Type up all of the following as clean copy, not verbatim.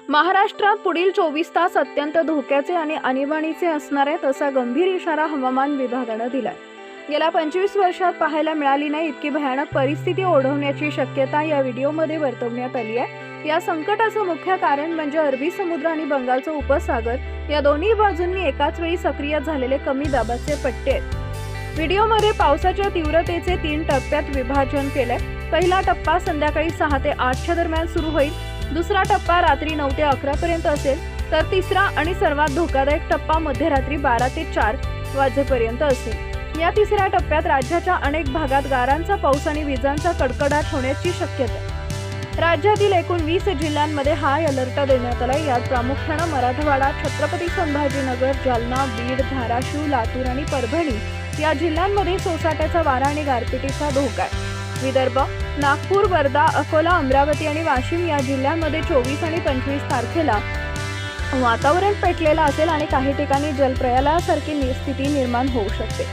महाराष्ट्रात पुढील 24 तास अत्यंत धोक्याचे आणि आणीबाणीचे असणार आहेत असा गंभीर इशारा हवामान विभागाने दिलाय। गेल्या 25 वर्षात पाहायला मिळाली नाही इतकी भयानक परिस्थिती ओढवण्याची शक्यता या व्हिडिओमध्ये वर्तवण्यात आली आहे। या संकटाचं मुख्य कारण म्हणजे अरबी समुद्र आणि बंगालचा उपसागर या दोन्ही बाजूंनी एकाच वेळी सक्रिय झालेले कमी दाबाचे पट्टे आहेत। व्हिडिओमध्ये पावसाच्या तीव्रतेचे 3 टप्प्यात विभाजन केले। पहिला टप्पा संध्याकाळी 6 ते 8च्या दरम्यान सुरू होईल, दुसरा टप्पा रात्री 9 ते 11 पर्यंत असेल, तर तिसरा आणि सर्वात धोकादायक टप्पा मध्यरात्री 12 ते 4 वाजेपर्यंत असेल। या तिसऱ्या टप्प्यात राज्याच्या अनेक भागात गारांचा पाऊस आणि विजांचा कडकडाट होण्याची शक्यता आहे। राज्यातील एकूण 20 जिल्ह्यांमध्ये हाय अलर्ट देण्यात आलाय। यात प्रामुख्याने मराठवाडा, छत्रपती संभाजीनगर, जालना, बीड, धाराशिव, लातूर आणि परभणी या जिल्ह्यांमध्ये सोसाट्याचा वारा आणि गारपिटीचा धोका आहे। विदर्भ, नागपूर, वर्धा, अकोला, अमरावती आणि वाशिम या जिल्ह्यांमध्ये 24 आणि 25 तारखेला वातावरण पेटलेलं असेल आणि काही ठिकाणी जलप्रलयासारखी स्थिती निर्माण होऊ शकते।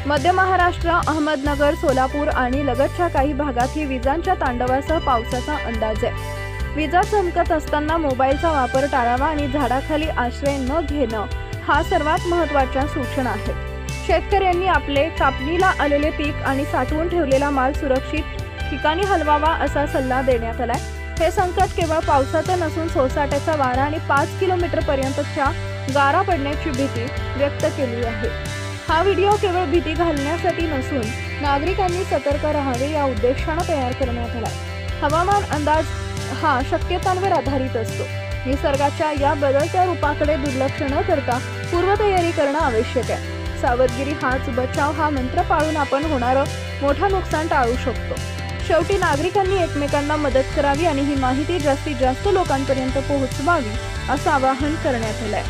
मध्य महाराष्ट्र, अहमदनगर, सोलापूर आणि लगतच्या काही भागात ही विजांच्या तांडवासह पावसाचा अंदाज आहे। विजा चमकत असताना मोबाईलचा वापर टाळावा आणि झाडाखाली आश्रय न घेणं हा सर्वात महत्त्वाच्या सूचना आहेत। शेतकऱ्यांनी आपले कापणीला आलेले पीक आणि साठवून ठेवलेला माल सुरक्षित ठिकाणी हलवावा असा सल्ला देण्यात आलाय। हे संकट केवळ पावसाचं नसून सोसाट्याचा वारा आणि 5 किलोमीटर पर्यंतच्या गारा पडण्याची भीती व्यक्त केली आहे। हा व्हिडिओ केवळ भीती घालण्यासाठी नसून नागरिकांनी सतर्क राहावे या उद्देशाने तयार करण्यात आलाय। हवामान अंदाज हा शक्यतांवर आधारित असतो। निसर्गाच्या या बदलत्या रूपाकडे दुर्लक्ष न करता पूर्वतयारी करणं आवश्यक आहे। सावधगिरी हाच बचाव हा मंत्र पाळून आपण होणारं मोठं नुकसान टाळू शकतो। शेवटी नागरिकांनी एकमेकांना मदत करावी आणि ही माहिती जास्तीत जास्त लोकांपर्यंत पोहोचवावी असं आवाहन करण्यात आलंय।